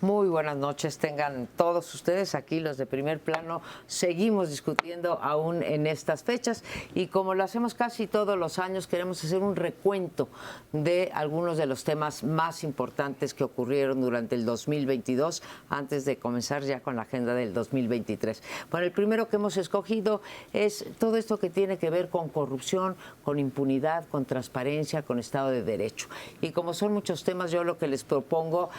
Muy buenas noches, tengan todos ustedes aquí, los de Primer Plano. Seguimos discutiendo aún en estas fechas y como lo hacemos casi todos los años, queremos hacer un recuento de algunos de los temas más importantes que ocurrieron durante el 2022 antes de comenzar ya con la agenda del 2023. Bueno, el primero que hemos escogido es todo esto que tiene que ver con corrupción, con impunidad, con transparencia, con Estado de Derecho. Y como son muchos temas, yo lo que les propongo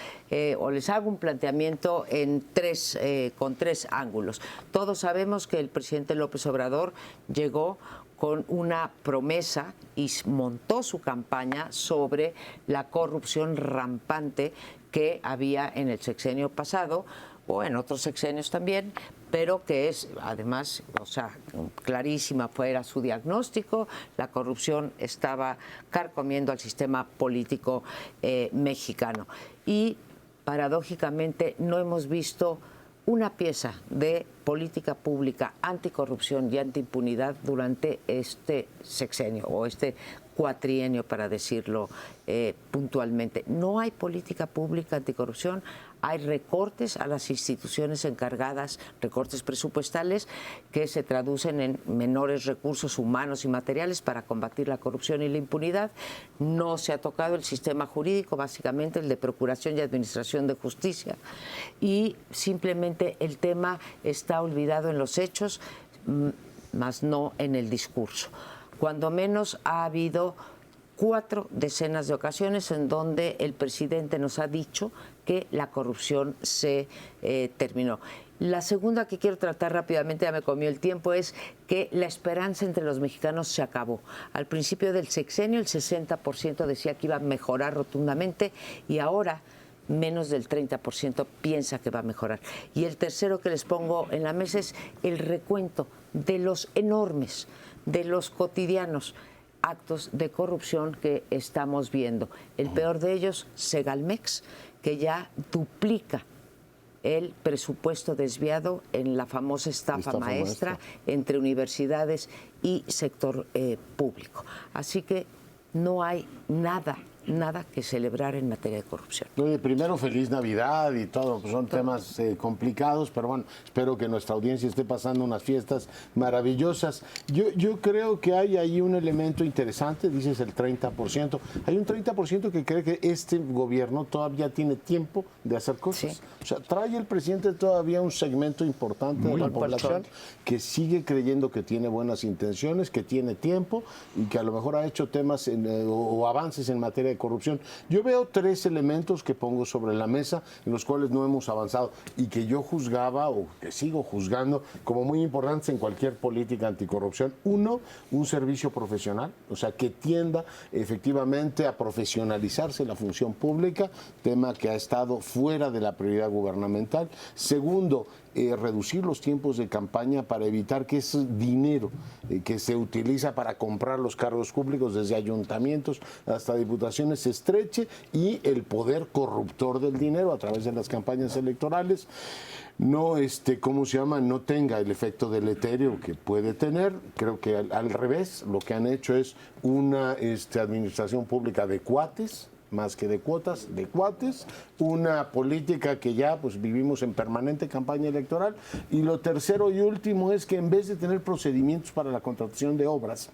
o les hago un planteamiento con tres ángulos. Todos sabemos que el presidente López Obrador llegó con una promesa y montó su campaña sobre la corrupción rampante que había en el sexenio pasado o en otros sexenios también, pero que es además, o sea, clarísima fuera su diagnóstico, la corrupción estaba carcomiendo al sistema político mexicano. Y paradójicamente no hemos visto una pieza de política pública anticorrupción y antiimpunidad durante este sexenio o este cuatrienio, para decirlo puntualmente. No hay política pública anticorrupción, hay recortes a las instituciones encargadas, recortes presupuestales que se traducen en menores recursos humanos y materiales para combatir la corrupción y la impunidad. No se ha tocado el sistema jurídico, básicamente el de procuración y administración de justicia, y simplemente el tema está olvidado en los hechos, más no en el discurso. Cuando menos ha habido 4 decenas de ocasiones en donde el presidente nos ha dicho que la corrupción se terminó. La segunda que quiero tratar rápidamente, ya me comió el tiempo, es que la esperanza entre los mexicanos se acabó. Al principio del sexenio el 60% decía que iba a mejorar rotundamente y ahora menos del 30% piensa que va a mejorar. Y el tercero que les pongo en la mesa es el recuento de los enormes, de los cotidianos actos de corrupción que estamos viendo. El peor de ellos, Segalmex, que ya duplica el presupuesto desviado en la famosa estafa maestra entre universidades y sector público. Así que no hay nada que celebrar en materia de corrupción. Oye, primero, feliz Navidad y todo, pues son temas complicados, pero bueno, espero que nuestra audiencia esté pasando unas fiestas maravillosas. Yo creo que hay ahí un elemento interesante, dices el 30%. Hay un 30% que cree que este gobierno todavía tiene tiempo de hacer cosas. Sí. O sea, trae el presidente todavía un segmento importante de la población que sigue creyendo que tiene buenas intenciones, que tiene tiempo y que a lo mejor ha hecho temas o avances en materia de corrupción. Yo veo 3 elementos que pongo sobre la mesa en los cuales no hemos avanzado y que yo juzgaba o que sigo juzgando como muy importantes en cualquier política anticorrupción. Uno, un servicio profesional, o sea, que tienda efectivamente a profesionalizarse la función pública, tema que ha estado fuera de la prioridad gubernamental. Segundo, reducir los tiempos de campaña para evitar que ese dinero que se utiliza para comprar los cargos públicos desde ayuntamientos hasta diputaciones se estreche y el poder corruptor del dinero a través de las campañas electorales no no tenga el efecto deletérea que puede tener. Creo que al revés, lo que han hecho es una administración pública de cuates, más que de cuotas, de cuates, una política que ya pues vivimos en permanente campaña electoral. Y lo tercero y último es que en vez de tener procedimientos para la contratación de obras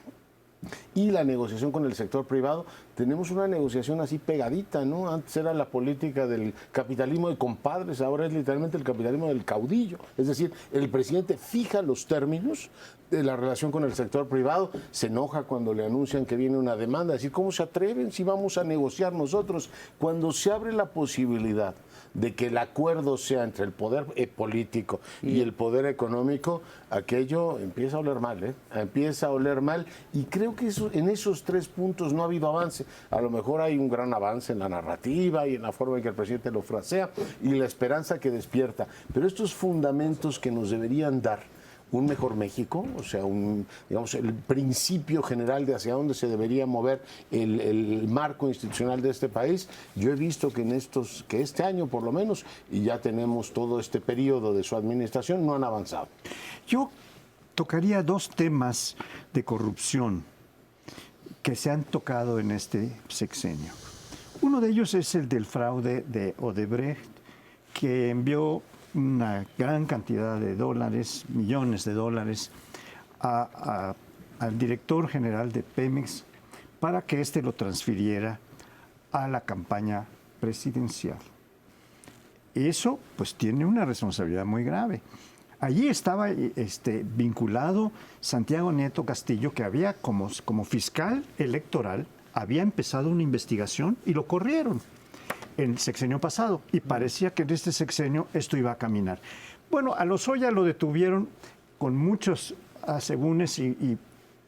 y la negociación con el sector privado, tenemos una negociación así pegadita, ¿no? Antes era la política del capitalismo de compadres, ahora es literalmente el capitalismo del caudillo. Es decir, el presidente fija los términos de la relación con el sector privado, se enoja cuando le anuncian que viene una demanda, es decir, ¿cómo se atreven si vamos a negociar nosotros? Cuando se abre la posibilidad de que el acuerdo sea entre el poder político y el poder económico, aquello empieza a oler mal, empieza a oler mal, y creo que en esos 3 puntos no ha habido avance. A lo mejor hay un gran avance en la narrativa y en la forma en que el presidente lo frasea y la esperanza que despierta, pero estos fundamentos que nos deberían dar un mejor México, o sea, digamos, el principio general de hacia dónde se debería mover el marco institucional de este país. Yo he visto que que este año por lo menos, y ya tenemos todo este periodo de su administración, no han avanzado. Yo tocaría 2 temas de corrupción que se han tocado en este sexenio. Uno de ellos es el del fraude de Odebrecht, que envió una gran cantidad de dólares, millones de dólares, al director general de Pemex para que éste lo transfiriera a la campaña presidencial. Eso pues tiene una responsabilidad muy grave. Allí estaba vinculado Santiago Nieto Castillo, que había como fiscal electoral, había empezado una investigación y lo corrieron en el sexenio pasado. Y parecía que en este sexenio esto iba a caminar. Bueno, a Lozoya lo detuvieron con muchos asegúnes y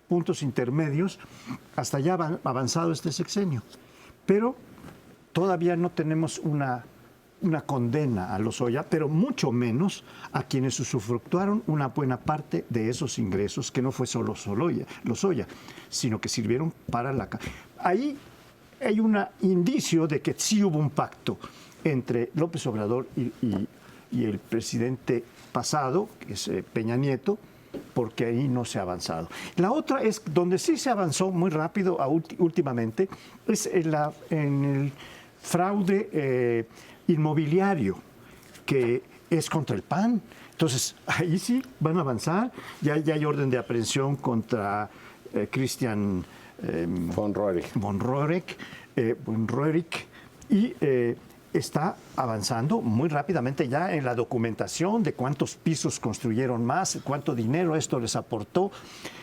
puntos intermedios hasta ya avanzado este sexenio. Pero todavía no tenemos una condena a Lozoya, pero mucho menos a quienes usufructuaron una buena parte de esos ingresos, que no fue solo Lozoya, sino que sirvieron para la... Ahí hay un indicio de que sí hubo un pacto entre López Obrador y el presidente pasado, que es Peña Nieto, porque ahí no se ha avanzado. La otra es donde sí se avanzó muy rápido últimamente, es en el fraude inmobiliario, que es contra el PAN. Entonces, ahí sí van a avanzar. Ya hay orden de aprehensión contra Christian von Roerich. Y está avanzando muy rápidamente ya en la documentación de cuántos pisos construyeron más, cuánto dinero esto les aportó.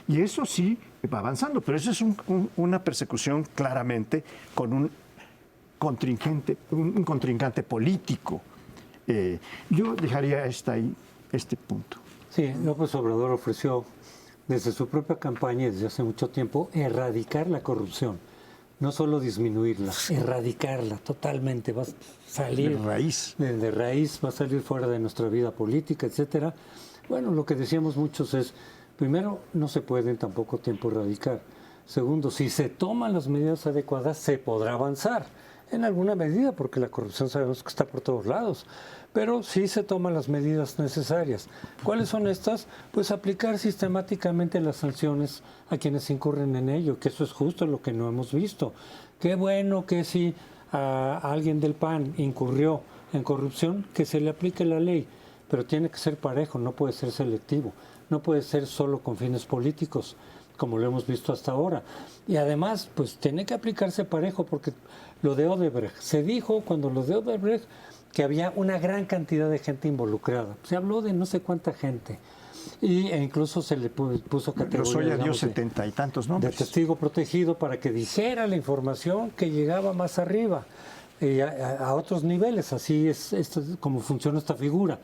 Y eso sí va avanzando, pero eso es una persecución claramente con un contrincante político. Yo dejaría ahí este punto. Sí, López Obrador ofreció desde su propia campaña y desde hace mucho tiempo erradicar la corrupción, no solo disminuirla, erradicarla totalmente, va a salir de raíz, va a salir fuera de nuestra vida política, etcétera. Bueno, lo que decíamos muchos es, primero, no se puede en tan poco tiempo erradicar. Segundo, si se toman las medidas adecuadas, se podrá avanzar en alguna medida, porque la corrupción sabemos que está por todos lados, pero sí se toman las medidas necesarias. ¿Cuáles son estas? Pues aplicar sistemáticamente las sanciones a quienes incurren en ello, que eso es justo lo que no hemos visto. Qué bueno que si a alguien del PAN incurrió en corrupción, que se le aplique la ley, pero tiene que ser parejo, no puede ser selectivo, no puede ser solo con fines políticos, como lo hemos visto hasta ahora. Y además, pues tiene que aplicarse parejo, porque lo de Odebrecht, se dijo cuando lo de Odebrecht que había una gran cantidad de gente involucrada. Se habló de no sé cuánta gente. E incluso se le puso categoría, Lozoya dio 70 y tantos nombres. De testigo protegido para que dijera la información que llegaba más arriba, a otros niveles. Así es como funciona esta figura.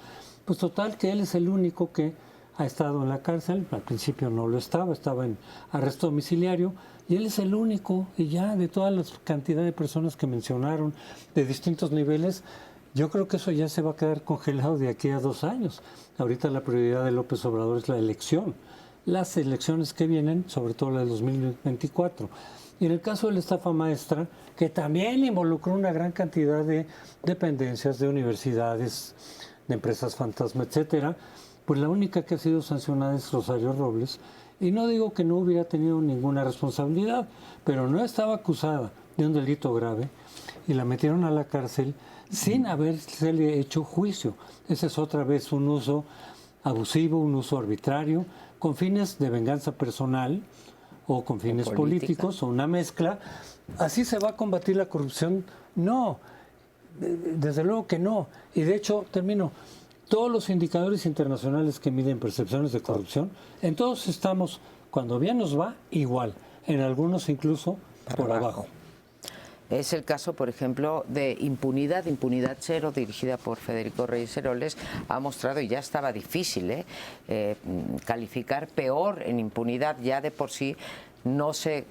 Pues total, que él es el único que ha estado en la cárcel. Al principio no lo estaba en arresto domiciliario, y él es el único, y ya de toda la cantidad de personas que mencionaron de distintos niveles, yo creo que eso ya se va a quedar congelado de aquí a 2 años. Ahorita la prioridad de López Obrador es la elección, las elecciones que vienen, sobre todo la de 2024. Y en el caso de la estafa maestra, que también involucró una gran cantidad de dependencias, de universidades, de empresas fantasma, etcétera, pues la única que ha sido sancionada es Rosario Robles. Y no digo que no hubiera tenido ninguna responsabilidad, pero no estaba acusada de un delito grave y la metieron a la cárcel sin haberse hecho juicio. Ese es otra vez un uso abusivo, un uso arbitrario, con fines de venganza personal o con fines políticos o una mezcla. ¿Así se va a combatir la corrupción? No, desde luego que no. Y de hecho, todos los indicadores internacionales que miden percepciones de corrupción, en todos estamos, cuando bien nos va, igual, en algunos incluso por abajo. Es el caso, por ejemplo, de Impunidad Cero, dirigida por Federico Reyes Heroles, ha mostrado, y ya estaba difícil, calificar peor en impunidad. Ya de por sí no se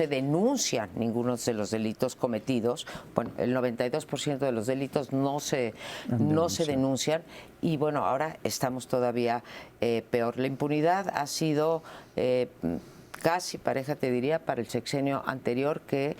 denuncian ninguno de los delitos cometidos. Bueno, el 92% de los delitos no se denuncian, y bueno, ahora estamos todavía peor. La impunidad ha sido casi pareja, te diría, para el sexenio anterior que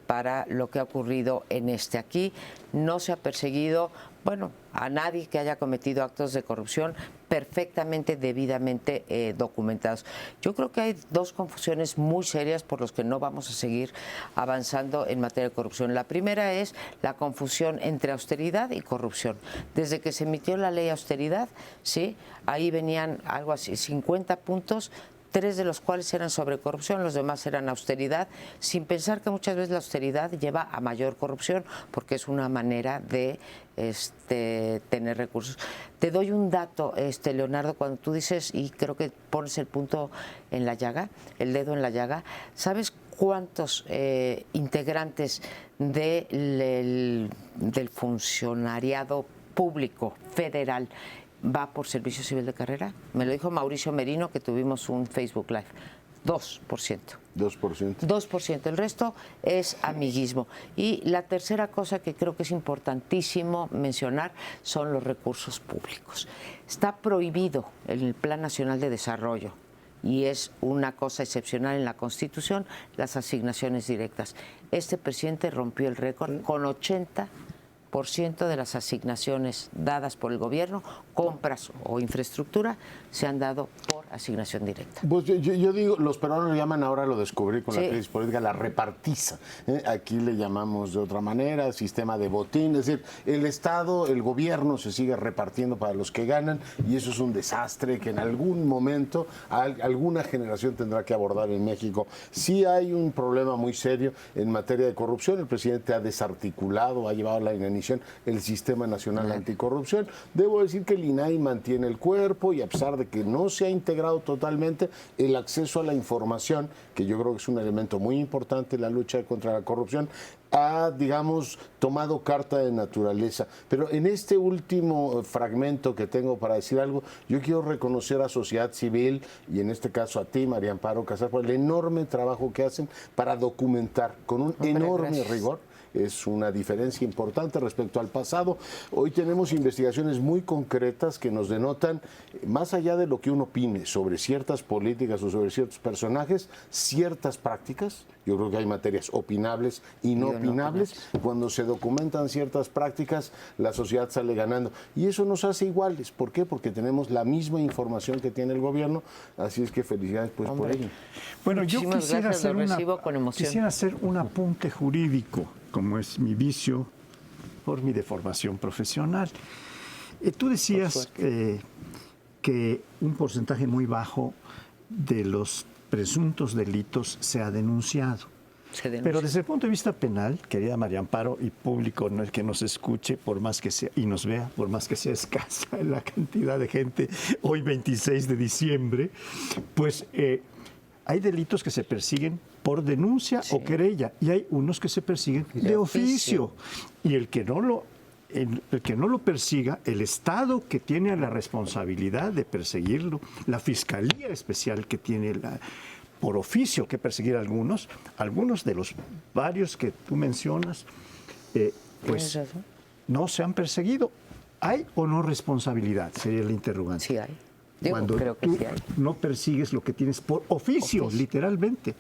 para lo que ha ocurrido en este. Aquí no se ha perseguido, bueno, a nadie que haya cometido actos de corrupción perfectamente, debidamente documentados. Yo creo que hay dos confusiones muy serias por los que no vamos a seguir avanzando en materia de corrupción. La primera es la confusión entre austeridad y corrupción. Desde que se emitió la ley de austeridad, ¿sí? Ahí venían algo así, 50 puntos, 3 de los cuales eran sobre corrupción, los demás eran austeridad, sin pensar que muchas veces la austeridad lleva a mayor corrupción, porque es una manera de tener recursos. Te doy un dato, Leonardo, cuando tú dices, y creo que pones el punto en la llaga, el dedo en la llaga, ¿sabes cuántos integrantes del funcionariado público federal va por servicio civil de carrera? Me lo dijo Mauricio Merino, que tuvimos un Facebook Live. 2%. 2%. 2%. El resto es amiguismo. Y la tercera cosa que creo que es importantísimo mencionar son los recursos públicos. Está prohibido en el Plan Nacional de Desarrollo, y es una cosa excepcional en la Constitución, las asignaciones directas. Este presidente rompió el récord con 80% de las asignaciones dadas por el gobierno, compras o infraestructura, se han dado por asignación directa. Pues yo digo, los peruanos le llaman, ahora lo descubrí con la crisis política, la repartiza. Aquí le llamamos de otra manera, sistema de botín. Es decir, el Estado, el gobierno se sigue repartiendo para los que ganan, y eso es un desastre que en algún momento alguna generación tendrá que abordar en México. Sí hay un problema muy serio en materia de corrupción. El presidente ha desarticulado, ha llevado a la inanición el Sistema Nacional Anticorrupción. Debo decir que el INAI mantiene el cuerpo, y a pesar de que no se ha integrado totalmente el acceso a la información, que yo creo que es un elemento muy importante en la lucha contra la corrupción, ha, digamos, tomado carta de naturaleza. Pero en este último fragmento que tengo para decir algo, yo quiero reconocer a sociedad civil, y en este caso a ti, María Amparo Casar, por el enorme trabajo que hacen para documentar con un enorme rigor. Es una diferencia importante respecto al pasado. Hoy tenemos investigaciones muy concretas que nos denotan, más allá de lo que uno opine sobre ciertas políticas o sobre ciertos personajes, ciertas prácticas. Yo creo que hay materias opinables y no opinables. Cuando se documentan ciertas prácticas, la sociedad sale ganando. Y eso nos hace iguales. ¿Por qué? Porque tenemos la misma información que tiene el gobierno. Así es que felicidades pues por ello. Bueno, yo quisiera quisiera hacer un apunte jurídico, como es mi vicio por mi deformación profesional. Tú decías que un porcentaje muy bajo de los presuntos delitos se ha denunciado. Pero desde el punto de vista penal, querida María Amparo y público que nos escuche, por más que sea, y nos vea, por más que sea escasa la cantidad de gente hoy 26 de diciembre, pues hay delitos que se persiguen por denuncia o querella, y hay unos que se persiguen de oficio. Y el que no lo persiga, el Estado que tiene la responsabilidad de perseguirlo, la Fiscalía Especial que tiene por oficio que perseguir algunos de los varios que tú mencionas, pues no se han perseguido. ¿Hay o no responsabilidad? Sería el interrogante. Sí hay. Cuando creo que tú sí hay. no persigues lo que tienes por oficio. Literalmente.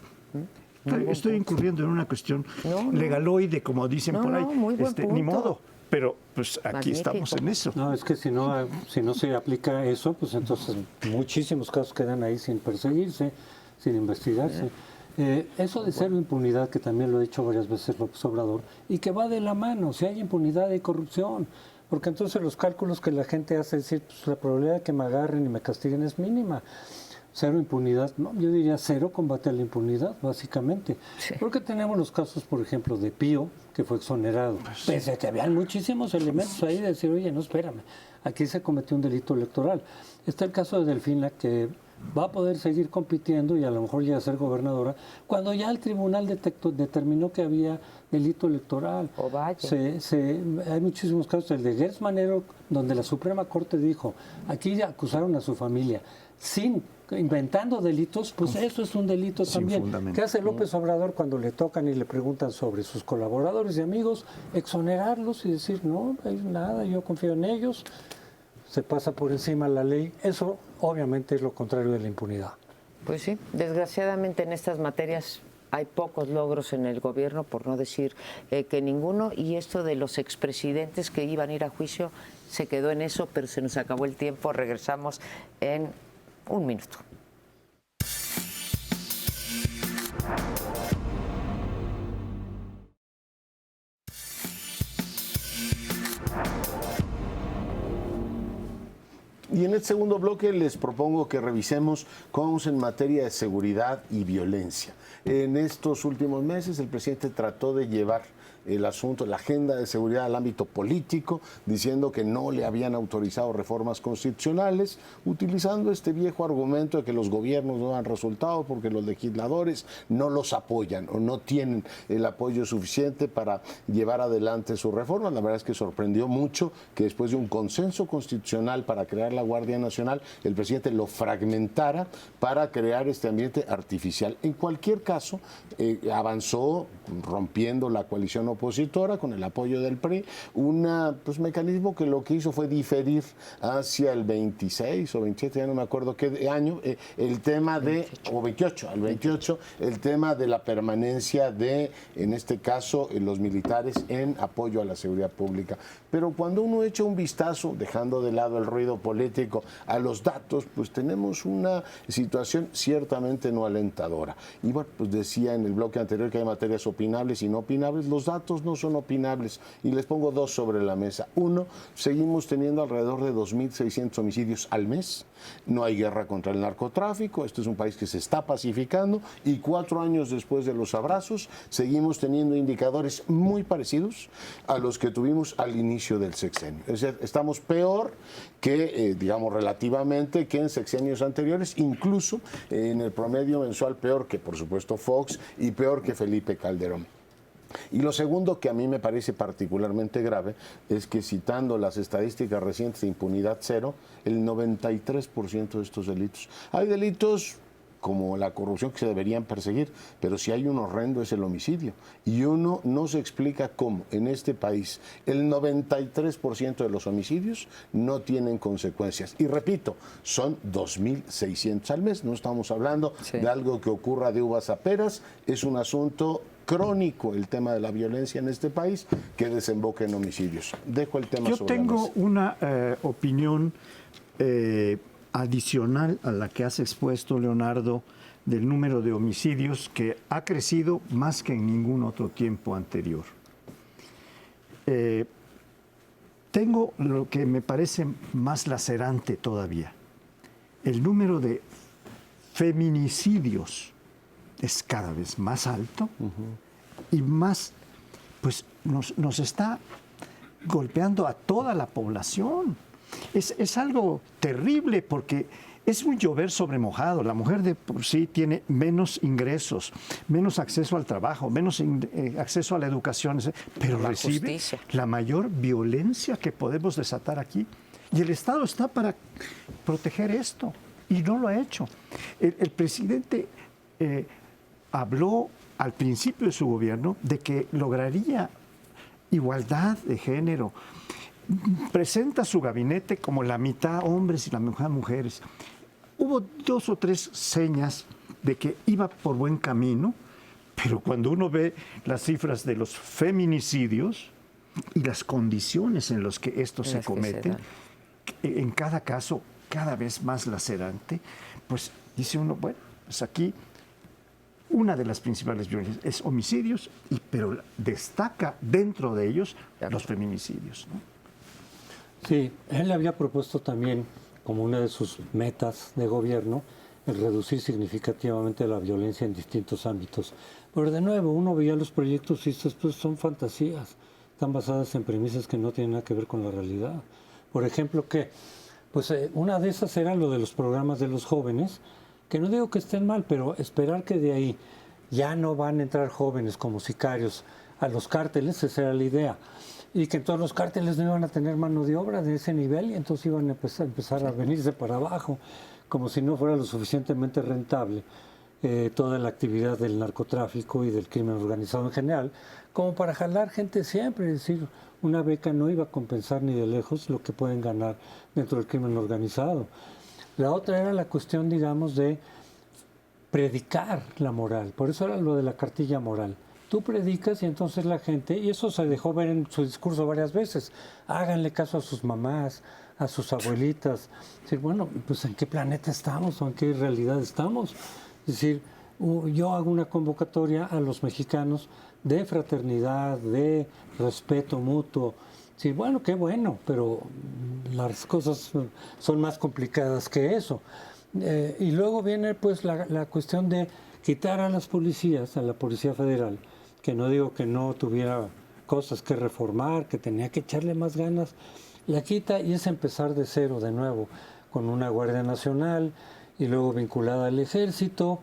Estoy incurriendo en una cuestión legaloide, como dicen por ahí. Muy buen punto. Ni modo. Pero pues aquí estamos en eso. No, es que si no se aplica eso, pues entonces muchísimos casos quedan ahí sin perseguirse, sin investigarse. Eso de cero impunidad, que también lo ha dicho varias veces López Obrador, y que va de la mano. Si hay impunidad, hay corrupción. Porque entonces los cálculos que la gente hace, es decir, pues la probabilidad de que me agarren y me castiguen es mínima. Cero impunidad, no, yo diría cero combate a la impunidad, básicamente. Sí. Porque tenemos los casos, por ejemplo, de Pío, que fue exonerado. Pese a que habían muchísimos elementos ahí de decir, oye, no, espérame, aquí se cometió un delito electoral. Está el caso de Delfina, que va a poder seguir compitiendo y a lo mejor llega a ser gobernadora, cuando ya el tribunal determinó que había delito electoral. Hay muchísimos casos, el de Gertz Manero, donde la Suprema Corte dijo, aquí acusaron a su familia, inventando delitos, pues eso es un delito también. ¿Qué hace López Obrador cuando le tocan y le preguntan sobre sus colaboradores y amigos? Exonerarlos y decir, no hay nada, yo confío en ellos. Se pasa por encima la ley. Eso obviamente es lo contrario de la impunidad. Pues sí, desgraciadamente en estas materias hay pocos logros en el gobierno, por no decir que ninguno, y esto de los expresidentes que iban a ir a juicio se quedó en eso, pero se nos acabó el tiempo. Regresamos en un minuto. Y en este segundo bloque les propongo que revisemos cómo vamos en materia de seguridad y violencia. En estos últimos meses el presidente trató de llevar el asunto, la agenda de seguridad al ámbito político, diciendo que no le habían autorizado reformas constitucionales, utilizando este viejo argumento de que los gobiernos no dan resultado porque los legisladores no los apoyan o no tienen el apoyo suficiente para llevar adelante sus reformas. La verdad es que sorprendió mucho que después de un consenso constitucional para crear la Guardia Nacional, el presidente lo fragmentara para crear este ambiente artificial. En cualquier caso, avanzó rompiendo la coalición opositora con el apoyo del PRI, un mecanismo que lo que hizo fue diferir hacia el 26 o 27, ya no me acuerdo qué año, el tema de, 28. O 28, al 28, el tema de la permanencia de, en este caso, los militares en apoyo a la seguridad pública. Pero cuando uno echa un vistazo, dejando de lado el ruido político, a los datos, pues tenemos una situación ciertamente no alentadora. Y bueno, pues decía en el bloque anterior que hay materias opinables y no opinables. Los datos no son opinables y les pongo dos sobre la mesa. Uno, seguimos teniendo alrededor de 2.600 homicidios al mes. No hay guerra contra el narcotráfico. Este es un país que se está pacificando y 4 años después de los abrazos seguimos teniendo indicadores muy parecidos a los que tuvimos al inicio del sexenio. Es decir, estamos peor que, digamos, relativamente que en sexenios anteriores, incluso en el promedio mensual peor que, por supuesto, Fox y peor que Felipe Calderón. Y lo segundo que a mí me parece particularmente grave es que, citando las estadísticas recientes de impunidad cero, el 93% de estos delitos. Hay delitos como la corrupción que se deberían perseguir, pero si hay un horrendo es el homicidio. Y uno no se explica cómo en este país el 93% de los homicidios no tienen consecuencias. Y repito, son 2.600 al mes, no estamos hablando de algo que ocurra de uvas a peras, es un asunto crónico el tema de la violencia en este país que desemboca en homicidios. Dejo el tema sobre la mesa. Yo tengo una opinión adicional a la que has expuesto, Leonardo, del número de homicidios que ha crecido más que en ningún otro tiempo anterior. Tengo lo que me parece más lacerante todavía. El número de feminicidios es cada vez más alto y más, pues nos está golpeando a toda la población. Es algo terrible porque es un llover sobre mojado. La mujer de por sí tiene menos ingresos, menos acceso al trabajo, menos acceso a la educación, pero recibe justicia, la mayor violencia que podemos desatar aquí. Y el Estado está para proteger esto y no lo ha hecho. El presidente habló al principio de su gobierno de que lograría igualdad de género. Presenta su gabinete como la mitad hombres y la mitad mujeres. Hubo 2 o 3 señas de que iba por buen camino, pero cuando uno ve las cifras de los feminicidios y las condiciones en las que estos se cometen, en cada caso cada vez más lacerante, pues dice uno, bueno, pues aquí una de las principales violencias es homicidios, pero destaca dentro de ellos los feminicidios, ¿no? Sí, él había propuesto también, como una de sus metas de gobierno, el reducir significativamente la violencia en distintos ámbitos. Pero de nuevo, uno veía los proyectos y estos pues, son fantasías, están basadas en premisas que no tienen nada que ver con la realidad. Por ejemplo, que pues una de esas era lo de los programas de los jóvenes, que no digo que estén mal, pero esperar que de ahí ya no van a entrar jóvenes como sicarios a los cárteles, esa era la idea. Y que en todos los cárteles no iban a tener mano de obra de ese nivel y entonces iban a empezar a venirse para abajo, como si no fuera lo suficientemente rentable toda la actividad del narcotráfico y del crimen organizado en general, como para jalar gente siempre. Es decir, una beca no iba a compensar ni de lejos lo que pueden ganar dentro del crimen organizado. La otra era la cuestión, digamos, de predicar la moral. Por eso era lo de la cartilla moral. Tú predicas y entonces la gente, y eso se dejó ver en su discurso varias veces, háganle caso a sus mamás, a sus abuelitas. Es decir, bueno, pues ¿en qué planeta estamos o en qué realidad estamos? Es decir, yo hago una convocatoria a los mexicanos de fraternidad, de respeto mutuo. Sí, bueno, qué bueno, pero las cosas son más complicadas que eso. Y luego viene pues la cuestión de quitar a las policías, a la Policía Federal, que no digo que no tuviera cosas que reformar, que tenía que echarle más ganas, la quita y es empezar de cero de nuevo, con una Guardia Nacional y luego vinculada al Ejército,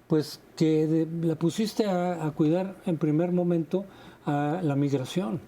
pues que la pusiste a cuidar en primer momento a la migración,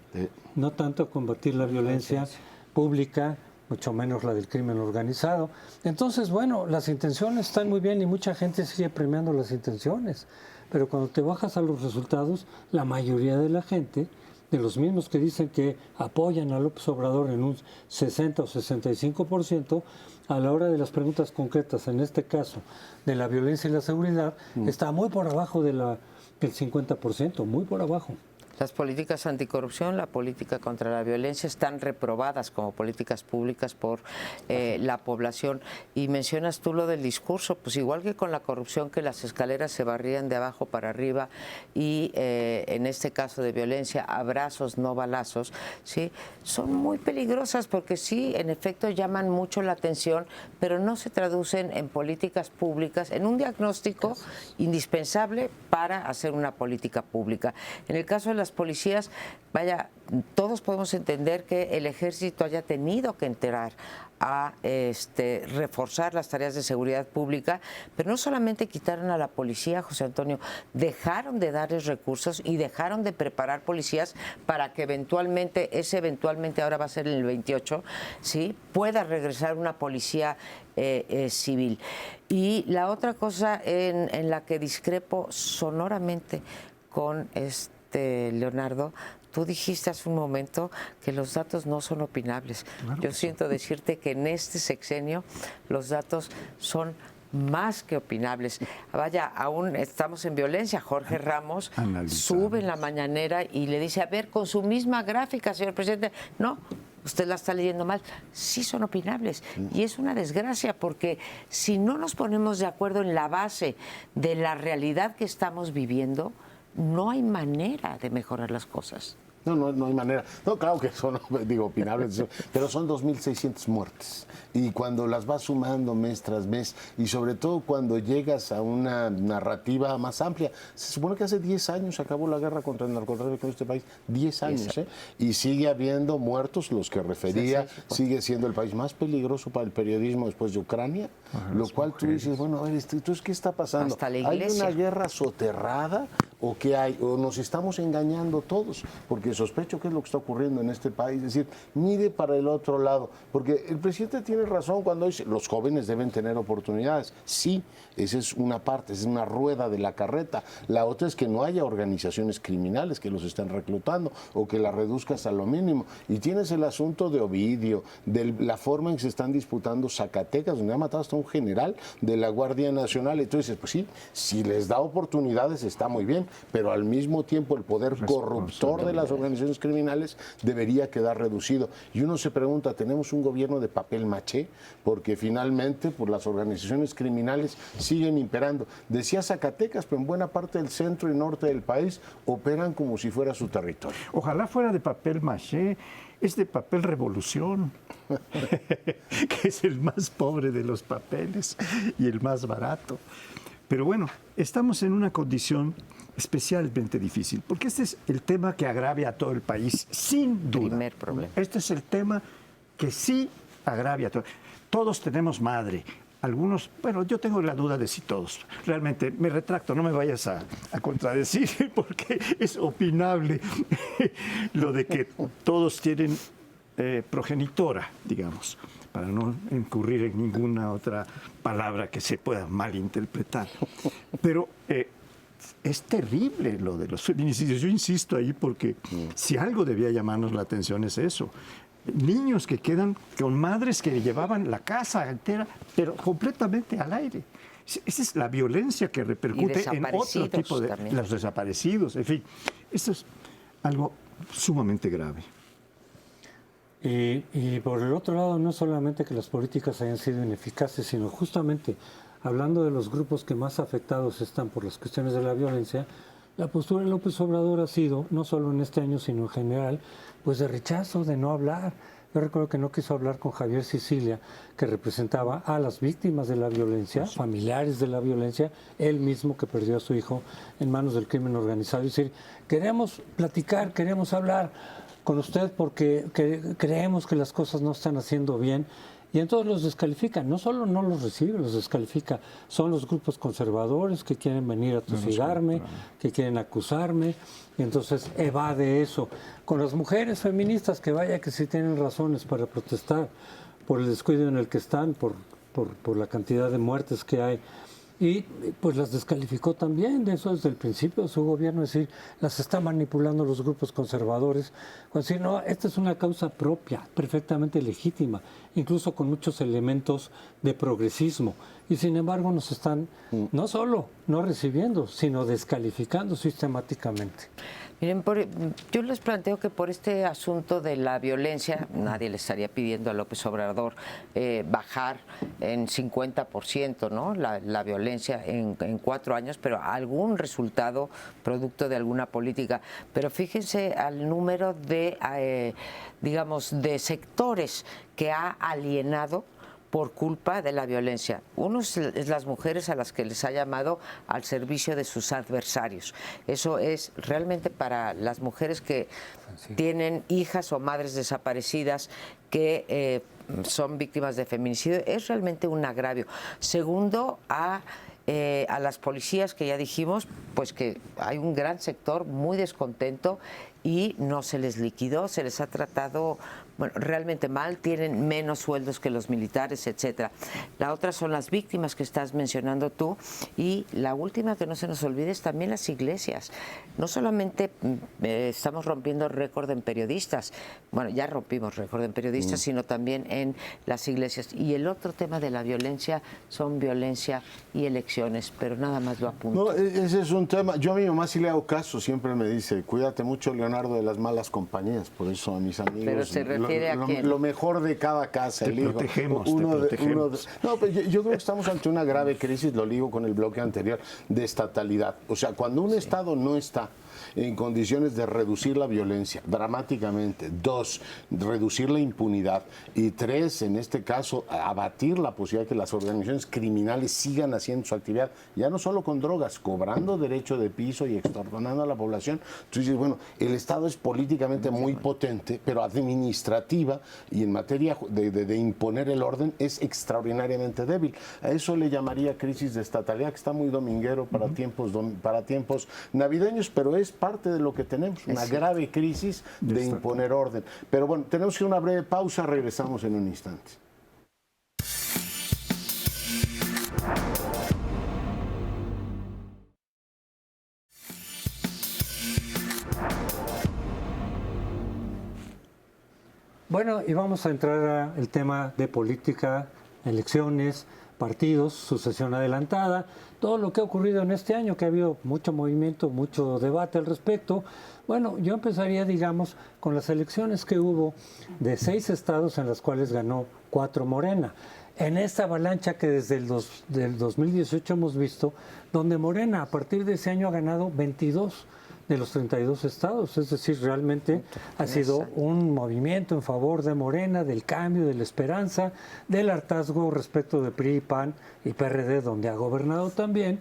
no tanto a combatir la violencia pública, mucho menos la del crimen organizado. Entonces, bueno, las intenciones están muy bien y mucha gente sigue premiando las intenciones, pero cuando te bajas a los resultados, la mayoría de la gente, de los mismos que dicen que apoyan a López Obrador en un 60 o 65%, a la hora de las preguntas concretas, en este caso, de la violencia y la seguridad, está muy por abajo del 50%, muy por abajo. Las políticas anticorrupción, la política contra la violencia están reprobadas como políticas públicas por la población. Y mencionas tú lo del discurso, pues igual que con la corrupción, que las escaleras se barrían de abajo para arriba y en este caso de violencia, abrazos, no balazos, ¿sí? Son muy peligrosas porque sí, en efecto, llaman mucho la atención, pero no se traducen en políticas públicas, en un diagnóstico indispensable para hacer una política pública. En el caso de las policías, vaya, todos podemos entender que el ejército haya tenido que entrar a reforzar las tareas de seguridad pública, pero no solamente quitaron a la policía, José Antonio, dejaron de darles recursos y dejaron de preparar policías para que eventualmente ahora va a ser en el 28, ¿sí?, pueda regresar una policía civil. Y la otra cosa en la que discrepo sonoramente con Leonardo, tú dijiste hace un momento que los datos no son opinables. Claro. Yo siento decirte que en este sexenio los datos son más que opinables. Vaya, aún estamos en violencia. Jorge Ramos sube en la mañanera y le dice, a ver, con su misma gráfica, señor presidente, no, usted la está leyendo mal. Sí son opinables. Y es una desgracia porque si no nos ponemos de acuerdo en la base de la realidad que estamos viviendo, no hay manera de mejorar las cosas. No hay manera. No, claro que son, opinables, pero son 2.600 muertes. Y cuando las vas sumando mes tras mes, y sobre todo cuando llegas a una narrativa más amplia, se supone que hace 10 años acabó la guerra contra el narcotráfico en este país. 10 años, y sigue habiendo muertos, los que refería, sigue siendo el país más peligroso para el periodismo después de Ucrania, lo cual tú dices, bueno, a ver, entonces, ¿qué está pasando? Hasta la iglesia. ¿Hay una guerra soterrada o qué hay? ¿O nos estamos engañando todos? Porque sospecho que es lo que está ocurriendo en este país. Es decir, mire para el otro lado. Porque el presidente tiene razón cuando dice los jóvenes deben tener oportunidades. Sí, esa es una parte, esa es una rueda de la carreta. La otra es que no haya organizaciones criminales que los estén reclutando o que la reduzcas a lo mínimo. Y tienes el asunto de Ovidio, de la forma en que se están disputando Zacatecas, donde ha matado hasta un general de la Guardia Nacional. Y tú dices, pues sí, si les da oportunidades está muy bien, pero al mismo tiempo el poder corruptor de las organizaciones criminales debería quedar reducido. Y uno se pregunta, ¿tenemos un gobierno de papel maché? Porque finalmente pues, las organizaciones criminales siguen imperando. Decía Zacatecas, pero en buena parte del centro y norte del país operan como si fuera su territorio. Ojalá fuera de papel maché, es de papel revolución, que es el más pobre de los papeles y el más barato. Pero bueno, estamos en una condición especialmente difícil, porque este es el tema que agravia a todo el país, sin duda. Primer problema. Este es el tema que sí agravia a todo. Todos tenemos madre. Algunos, bueno, yo tengo la duda de si todos. Realmente, me retracto, no me vayas a contradecir, porque es opinable lo de que todos tienen progenitora, digamos, para no incurrir en ninguna otra palabra que se pueda malinterpretar. Pero es terrible lo de los feminicidios. Yo insisto ahí porque si algo debía llamarnos la atención es eso. Niños que quedan con madres que llevaban la casa entera, pero completamente al aire. Esa es la violencia que repercute en otro tipo de... también. Los desaparecidos, en fin. Esto es algo sumamente grave. Y por el otro lado, no solamente que las políticas hayan sido ineficaces, sino justamente hablando de los grupos que más afectados están por las cuestiones de la violencia, la postura de López Obrador ha sido, no solo en este año, sino en general, pues de rechazo, de no hablar. Yo recuerdo que no quiso hablar con Javier Sicilia, que representaba a las víctimas de la violencia, familiares de la violencia, él mismo que perdió a su hijo en manos del crimen organizado. Es decir, queremos platicar, queremos hablar con usted porque creemos que las cosas no están haciendo bien. Y entonces los descalifican, no solo no los recibe, los descalifica. Son los grupos conservadores que quieren venir a tosigarme, que quieren acusarme, y entonces evade eso. Con las mujeres feministas, que vaya que sí tienen razones para protestar por el descuido en el que están, por la cantidad de muertes que hay. Y pues las descalificó también, de eso desde el principio de su gobierno, es decir, las está manipulando los grupos conservadores. Decir, no, esta es una causa propia, perfectamente legítima, incluso con muchos elementos de progresismo. Y sin embargo nos están no solo no recibiendo, sino descalificando sistemáticamente. Miren, yo les planteo que por este asunto de la violencia, nadie le estaría pidiendo a López Obrador bajar en 50%, ¿no? La violencia en 4 años, pero algún resultado producto de alguna política. Pero fíjense al número de, digamos, de sectores que ha alienado por culpa de la violencia. Uno es las mujeres a las que les ha llamado al servicio de sus adversarios. Eso es realmente para las mujeres que tienen hijas o madres desaparecidas que son víctimas de feminicidio. Es realmente un agravio. Segundo, a las policías, que ya dijimos, pues que hay un gran sector muy descontento y no se les liquidó, se les ha tratado realmente mal, tienen menos sueldos que los militares, etcétera. La otra son las víctimas que estás mencionando tú, y la última, que no se nos olvide, es también las iglesias. No solamente estamos rompiendo récord en periodistas, bueno, ya rompimos récord en periodistas, sino también en las iglesias. Y el otro tema de la violencia son violencia y elecciones, pero nada más lo apunto. No, ese es un tema. Yo a mi mamá sí le hago caso, siempre me dice, cuídate mucho, Leonardo, de las malas compañías. Por eso a mis amigos... Pero se refiere a quién. Lo mejor de cada casa. Te protegemos, te protegemos. No, pero yo creo que estamos ante una grave crisis, lo ligo con el bloque anterior, de estatalidad. O sea, cuando un Estado no está en condiciones de reducir la violencia dramáticamente, 2, reducir la impunidad, y 3, en este caso, abatir la posibilidad de que las organizaciones criminales sigan haciendo su actividad, ya no solo con drogas, cobrando derecho de piso y extorsionando a la población. Entonces dices, bueno, el Estado es políticamente muy potente, pero administrativa y en materia de imponer el orden es extraordinariamente débil. A eso le llamaría crisis de estatalidad, que está muy dominguero para tiempos navideños, pero es parte de lo que tenemos, una grave crisis de imponer orden. Pero bueno, tenemos que ir a una breve pausa, regresamos en un instante. Bueno, y vamos a entrar al tema de política, elecciones, partidos, sucesión adelantada, todo lo que ha ocurrido en este año, que ha habido mucho movimiento, mucho debate al respecto. Bueno, yo empezaría, digamos, con las elecciones que hubo de 6 estados en las cuales ganó 4 Morena. En esta avalancha que desde el 2018 hemos visto, donde Morena a partir de ese año ha ganado 22 de los 32 estados, es decir, realmente ha sido un movimiento en favor de Morena, del cambio, de la esperanza, del hartazgo respecto de PRI, PAN y PRD, donde ha gobernado también,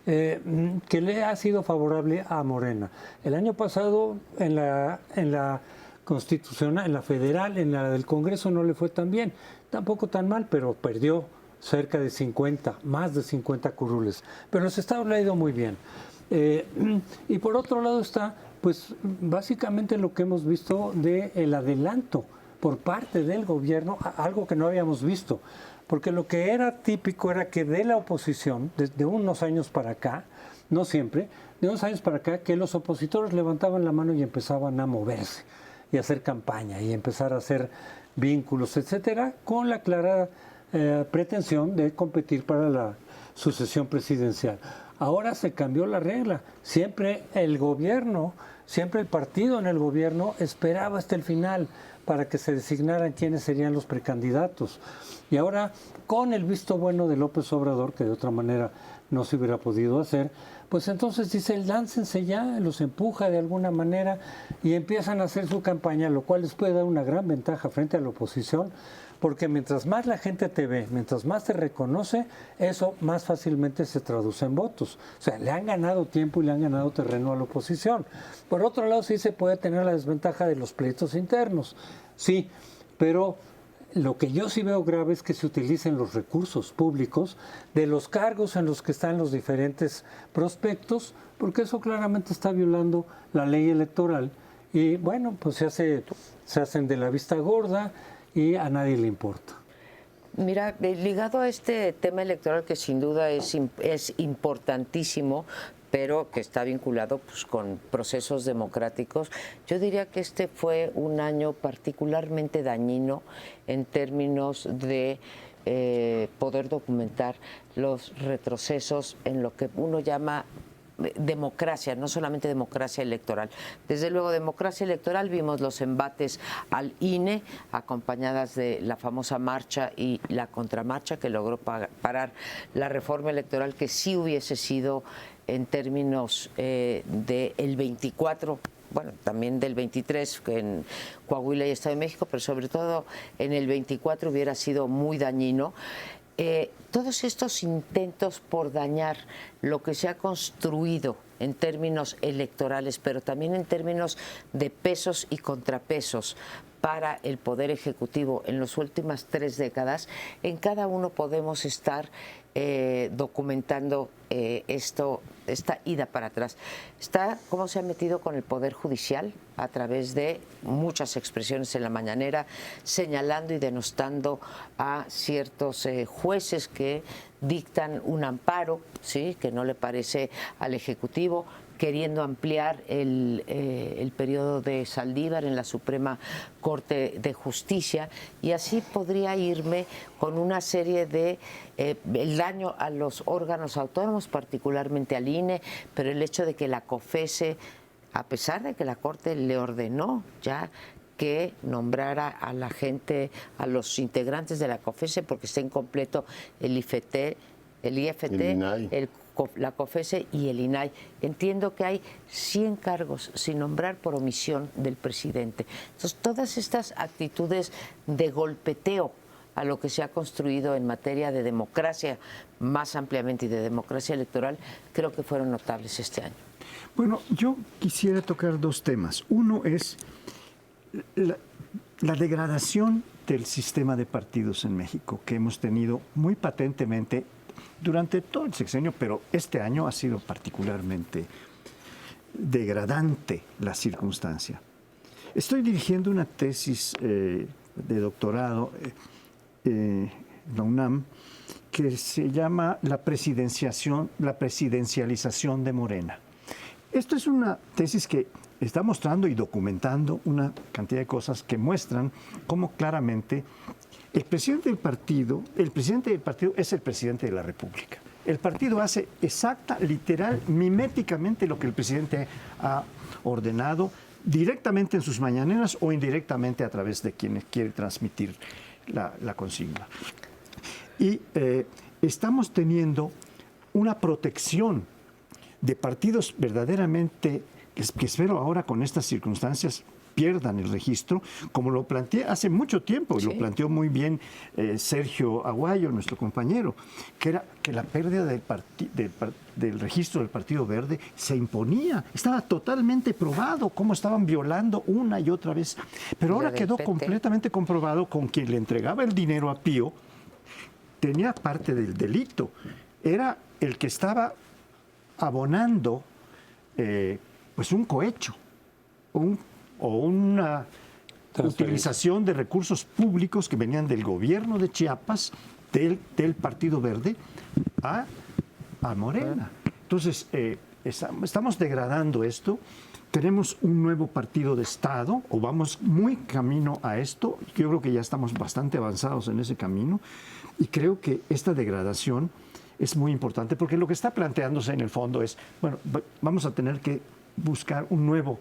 que le ha sido favorable a Morena. El año pasado en la constitucional, en la federal, en la del Congreso no le fue tan bien, tampoco tan mal, pero perdió cerca de 50, más de 50 curules. Pero los estados le ha ido muy bien. Y por otro lado está, pues básicamente lo que hemos visto del adelanto por parte del gobierno, algo que no habíamos visto, porque lo que era típico era que de la oposición, desde unos años para acá, no siempre, de unos años para acá, que los opositores levantaban la mano y empezaban a moverse y a hacer campaña y empezar a hacer vínculos, etcétera, con la clara pretensión de competir para la sucesión presidencial. Ahora se cambió la regla. Siempre el gobierno, siempre el partido en el gobierno esperaba hasta el final para que se designaran quiénes serían los precandidatos. Y ahora, con el visto bueno de López Obrador, que de otra manera no se hubiera podido hacer, pues entonces dice, láncense ya, los empuja de alguna manera y empiezan a hacer su campaña, lo cual les puede dar una gran ventaja frente a la oposición, porque mientras más la gente te ve, mientras más te reconoce, eso más fácilmente se traduce en votos. O sea, le han ganado tiempo y le han ganado terreno a la oposición. Por otro lado, sí se puede tener la desventaja de los pleitos internos, sí, pero lo que yo sí veo grave es que se utilicen los recursos públicos de los cargos en los que están los diferentes prospectos, porque eso claramente está violando la ley electoral y bueno, pues se hacen de la vista gorda y a nadie le importa. Mira, ligado a este tema electoral que sin duda es importantísimo, pero que está vinculado pues, con procesos democráticos, yo diría que este fue un año particularmente dañino en términos de poder documentar los retrocesos en lo que uno llama democracia, no solamente democracia electoral. Desde luego, democracia electoral, vimos los embates al INE, acompañadas de la famosa marcha y la contramarcha que logró parar la reforma electoral, que sí hubiese sido en términos del 24, bueno, también del 23 en Coahuila y Estado de México, pero sobre todo en el 24 hubiera sido muy dañino. Todos estos intentos por dañar lo que se ha construido en términos electorales, pero también en términos de pesos y contrapesos para el Poder Ejecutivo en las últimas 3 décadas, en cada uno podemos estar documentando esta ida para atrás. Está cómo se ha metido con el Poder Judicial a través de muchas expresiones en la mañanera, señalando y denostando a ciertos jueces que dictan un amparo, ¿sí?, que no le parece al Ejecutivo, queriendo ampliar el periodo de Saldívar en la Suprema Corte de Justicia, y así podría irme con una serie de el daño a los órganos autónomos, particularmente al INE, pero el hecho de que la COFESE, a pesar de que la Corte le ordenó ya que nombrara a la gente, a los integrantes de la COFESE, porque está incompleto el IFT, el IFT, la COFESE y el INAI. Entiendo que hay 100 cargos sin nombrar por omisión del presidente. Entonces, todas estas actitudes de golpeteo a lo que se ha construido en materia de democracia más ampliamente y de democracia electoral, creo que fueron notables este año. Bueno, yo quisiera tocar 2 temas. Uno es la degradación del sistema de partidos en México, que hemos tenido muy patentemente durante todo el sexenio, pero este año ha sido particularmente degradante la circunstancia. Estoy dirigiendo una tesis de doctorado en la UNAM que se llama la presidencialización de Morena. Esto es una tesis que está mostrando y documentando una cantidad de cosas que muestran cómo claramente el presidente del partido es el presidente de la República. El partido hace literal, miméticamente lo que el presidente ha ordenado, directamente en sus mañaneras o indirectamente a través de quienes quiere transmitir la consigna. Y estamos teniendo una protección de partidos verdaderamente, que espero ahora con estas circunstancias pierdan el registro, como lo planteé hace mucho tiempo, y lo planteó muy bien Sergio Aguayo, nuestro compañero, que era que la pérdida del registro del Partido Verde se imponía. Estaba totalmente probado cómo estaban violando una y otra vez. Pero ahora quedó completamente comprobado con quien le entregaba el dinero a Pío, tenía parte del delito. Era el que estaba abonando pues un cohecho, o una utilización de recursos públicos que venían del gobierno de Chiapas, del Partido Verde, a Morena. Entonces, estamos degradando esto. Tenemos un nuevo partido de Estado, o vamos muy camino a esto. Yo creo que ya estamos bastante avanzados en ese camino, y creo que esta degradación es muy importante, porque lo que está planteándose en el fondo es, bueno, vamos a tener que buscar un nuevo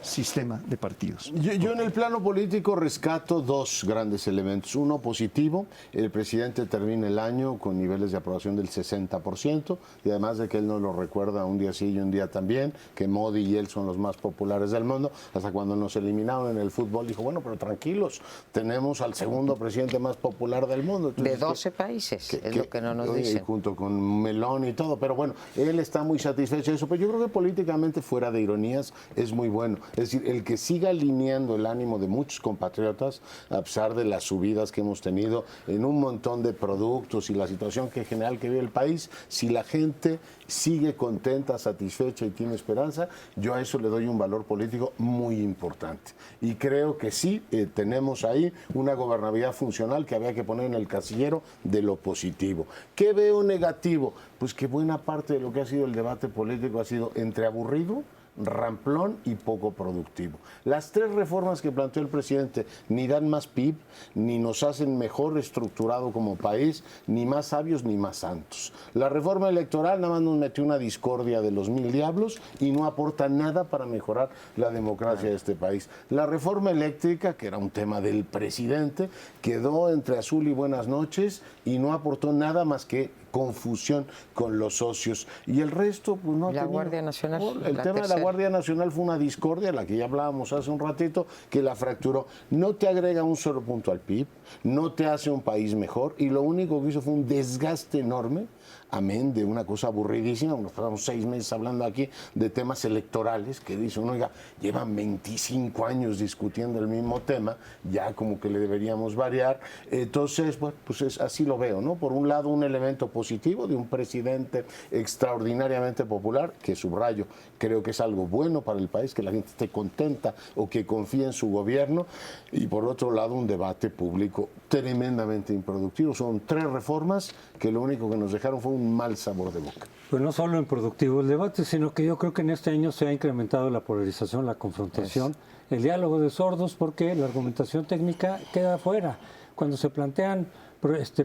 sistema de partidos. Yo en el plano político rescato dos grandes elementos. Uno positivo, el presidente termina el año con niveles de aprobación del 60%, y además de que él nos lo recuerda un día sí y un día también, que Modi y él son los más populares del mundo. Hasta cuando nos eliminaron en el fútbol dijo, bueno, pero tranquilos, tenemos al segundo presidente más popular del mundo. Entonces, de 12 países, es lo que no nos dicen. Junto con Melón y todo, pero bueno, él está muy satisfecho de eso, pero yo creo que políticamente, fuera de ironías, es muy bueno. Es decir, el que siga alineando el ánimo de muchos compatriotas, a pesar de las subidas que hemos tenido en un montón de productos y la situación que general que vive el país, si la gente sigue contenta, satisfecha y tiene esperanza, yo a eso le doy un valor político muy importante. Y creo que sí, tenemos ahí una gobernabilidad funcional que había que poner en el casillero de lo positivo. ¿Qué veo negativo? Pues que buena parte de lo que ha sido el debate político ha sido entre aburrido, ramplón y poco productivo. Las tres reformas que planteó el presidente ni dan más PIB, ni nos hacen mejor estructurado como país, ni más sabios ni más santos. La reforma electoral nada más nos metió una discordia de los mil diablos y no aporta nada para mejorar la democracia de este país. La reforma eléctrica, que era un tema del presidente, quedó entre azul y buenas noches y no aportó nada más que confusión con los socios. Y el resto, pues no. La Guardia Nacional. El tema de la Guardia Nacional fue una discordia, la que ya hablábamos hace un ratito, que la fracturó. No te agrega un solo punto al PIB, no te hace un país mejor, y lo único que hizo fue un desgaste enorme, amén de una cosa aburridísima. Nos pasamos 6 meses hablando aquí de temas electorales, que dicen, oiga, llevan 25 años discutiendo el mismo tema, ya como que le deberíamos variar. Entonces, bueno, pues así lo veo, ¿no? Por un lado, un elemento positivo de un presidente extraordinariamente popular, que subrayo, creo que es algo bueno para el país, que la gente esté contenta o que confíe en su gobierno, y por otro lado, un debate público tremendamente improductivo. Son 3 reformas que lo único que nos dejaron fue un mal sabor de boca. Pues no solo improductivo el debate, sino que yo creo que en este año se ha incrementado la polarización, la confrontación, el diálogo de sordos, porque la argumentación técnica queda afuera. Cuando se plantean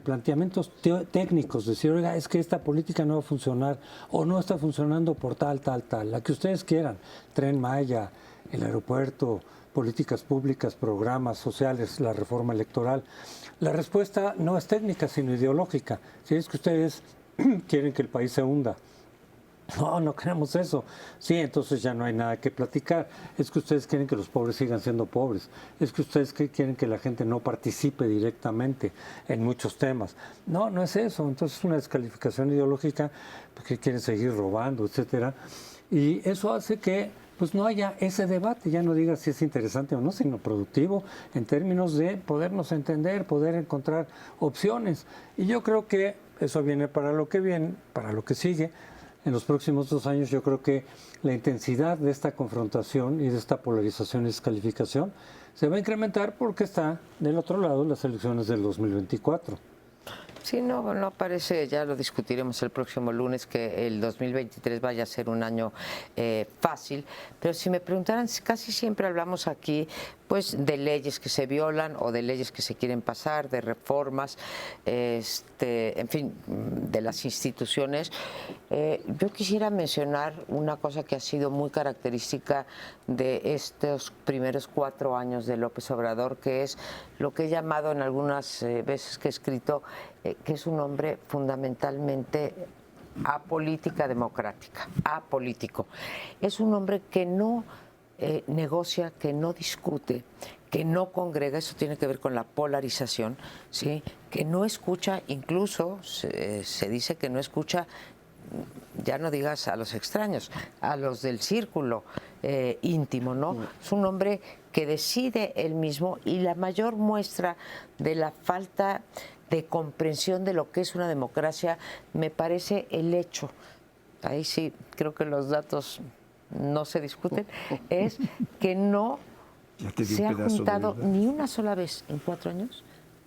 planteamientos técnicos, decir, oiga, es que esta política no va a funcionar o no está funcionando por tal, la que ustedes quieran, Tren Maya, el aeropuerto, políticas públicas, programas sociales, la reforma electoral. La respuesta no es técnica, sino ideológica. Si es que ustedes quieren que el país se hunda. No, no queremos eso. Sí, entonces ya no hay nada que platicar. Es que ustedes quieren que los pobres sigan siendo pobres. Es que ustedes quieren que la gente no participe directamente en muchos temas. No, no es eso. Entonces es una descalificación ideológica porque quieren seguir robando, etcétera. Y eso hace que pues no haya ese debate, ya no digas si es interesante o no, sino productivo en términos de podernos entender, poder encontrar opciones. Y yo creo que eso viene, para lo que sigue. En los próximos 2 años yo creo que la intensidad de esta confrontación y de esta polarización y descalificación se va a incrementar porque está del otro lado las elecciones del 2024. Sí, no parece, ya lo discutiremos el próximo lunes, que el 2023 vaya a ser un año fácil, pero si me preguntaran, casi siempre hablamos aquí pues de leyes que se violan o de leyes que se quieren pasar, de reformas, en fin, de las instituciones. Yo quisiera mencionar una cosa que ha sido muy característica de estos primeros 4 años de López Obrador, que es lo que he llamado en algunas veces que he escrito, que es un hombre fundamentalmente apolítica democrática, apolítico. Es un hombre que no negocia, que no discute, que no congrega, eso tiene que ver con la polarización, ¿sí? Que no escucha, incluso se dice que no escucha, ya no digas a los extraños, a los del círculo íntimo, ¿no? Es un hombre que decide él mismo, y la mayor muestra de la falta de comprensión de lo que es una democracia me parece el hecho, ahí sí creo que los datos no se discuten, es que no se ha juntado ni una sola vez en 4 años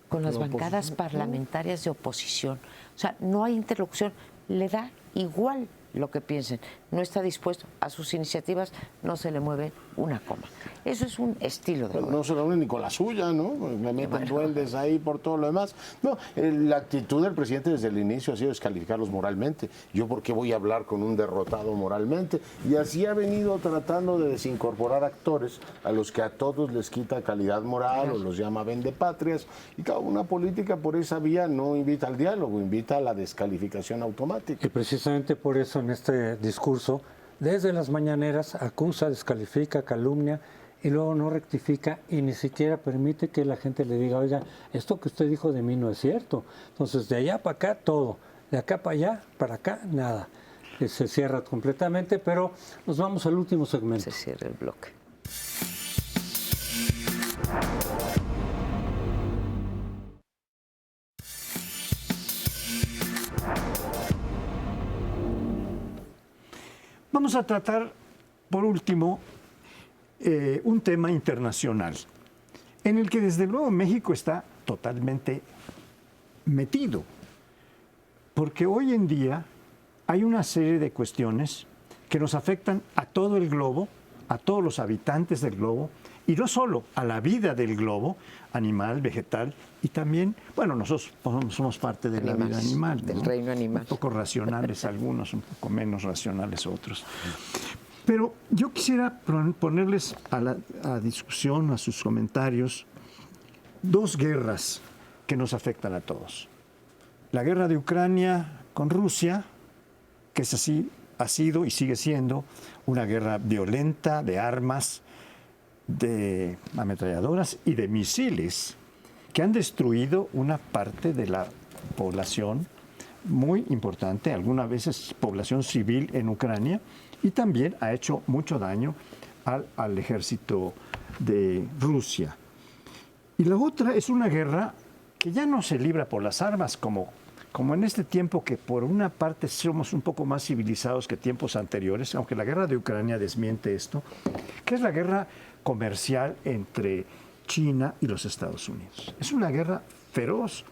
con las bancadas parlamentarias de oposición. O sea, no hay interlocución, le da igual lo que piensen, no está dispuesto a sus iniciativas, no se le mueve una coma. Eso es un estilo de gobierno. No se reúne ni con la suya, ¿no? Le meten duendes ahí por todo lo demás. No, la actitud del presidente desde el inicio ha sido descalificarlos moralmente. ¿Yo por qué voy a hablar con un derrotado moralmente? Y así ha venido tratando de desincorporar actores a los que a todos les quita calidad moral o los llama vendepatrias. Y cada una política por esa vía no invita al diálogo, invita a la descalificación automática. Y precisamente por eso en este discurso, desde las mañaneras, acusa, descalifica, calumnia y luego no rectifica y ni siquiera permite que la gente le diga, oiga, esto que usted dijo de mí no es cierto. Entonces, de allá para acá, todo. De acá para allá, para acá, nada. Se cierra completamente, pero nos vamos al último segmento. Se cierra el bloque. Vamos a tratar, por último, un tema internacional, en el que desde luego México está totalmente metido, porque hoy en día hay una serie de cuestiones que nos afectan a todo el globo, a todos los habitantes del globo, y no solo a la vida del globo, animal, vegetal, y también, bueno, nosotros somos parte de la vida animal, del ¿no? reino animal. Un poco racionales algunos, un poco menos racionales otros. Pero yo quisiera ponerles a discusión, a sus comentarios, dos guerras que nos afectan a todos. La guerra de Ucrania con Rusia, que es así, ha sido y sigue siendo una guerra violenta de armas, de ametralladoras y de misiles que han destruido una parte de la población muy importante, algunas veces población civil en Ucrania, y también ha hecho mucho daño al ejército de Rusia. Y la otra es una guerra que ya no se libra por las armas, como en este tiempo que por una parte somos un poco más civilizados que tiempos anteriores, aunque la guerra de Ucrania desmiente esto, que es la guerra comercial entre China y los Estados Unidos. Es una guerra feroz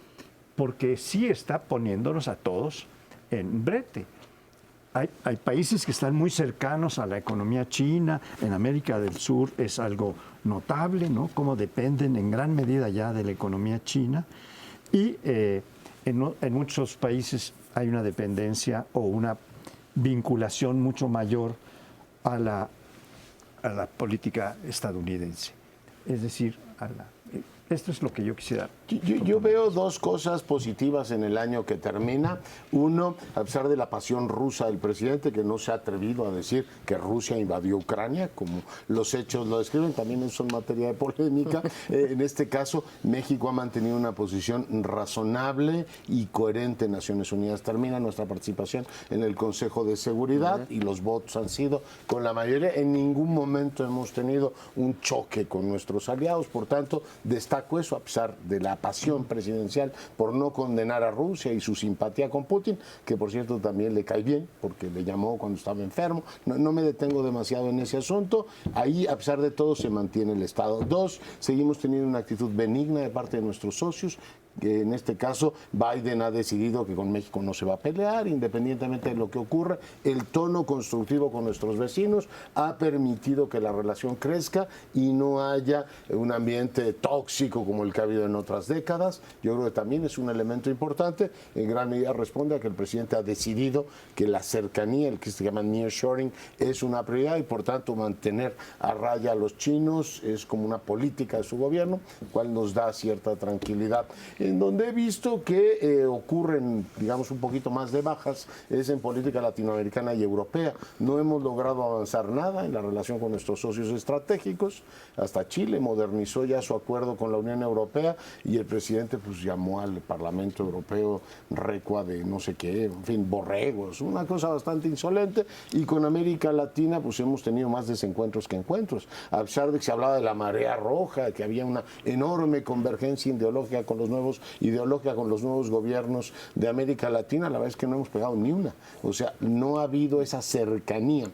porque sí está poniéndonos a todos en brete. Hay países que están muy cercanos a la economía china. En América del Sur es algo notable, ¿no? Cómo dependen en gran medida ya de la economía china. Y en muchos países hay una dependencia o una vinculación mucho mayor a la política estadounidense. Es decir, esto es lo que yo quisiera. Yo veo dos cosas positivas en el año que termina. Uno, a pesar de la pasión rusa del presidente, que no se ha atrevido a decir que Rusia invadió Ucrania, como los hechos lo describen, también eso es materia de polémica. En este caso, México ha mantenido una posición razonable y coherente en Naciones Unidas. Termina nuestra participación en el Consejo de Seguridad y los votos han sido con la mayoría. En ningún momento hemos tenido un choque con nuestros aliados, por tanto, destaco eso, a pesar de la pasión presidencial por no condenar a Rusia y su simpatía con Putin, que por cierto también le cae bien, porque le llamó cuando estaba enfermo. No me detengo demasiado en ese asunto. Ahí, a pesar de todo, se mantiene el Estado. Dos, seguimos teniendo una actitud benigna de parte de nuestros socios, que en este caso Biden ha decidido que con México no se va a pelear, independientemente de lo que ocurra. El tono constructivo con nuestros vecinos ha permitido que la relación crezca y no haya un ambiente tóxico como el que ha habido en otras décadas. Yo creo que también es un elemento importante. En gran medida responde a que el presidente ha decidido que la cercanía, el que se llama nearshoring, es una prioridad y por tanto mantener a raya a los chinos es como una política de su gobierno, cual nos da cierta tranquilidad. En donde he visto que ocurren, digamos, un poquito más de bajas es en política latinoamericana y europea. No hemos logrado avanzar nada en la relación con nuestros socios estratégicos. Hasta Chile modernizó ya su acuerdo con la Unión Europea y el presidente pues llamó al Parlamento Europeo recua de no sé qué, en fin, borregos, una cosa bastante insolente. Y con América Latina pues hemos tenido más desencuentros que encuentros. A pesar de que se hablaba de la marea roja, que había una enorme convergencia ideológica con los nuevos gobiernos de América Latina, la verdad es que no hemos pegado ni una. O sea, no ha habido esa cercanía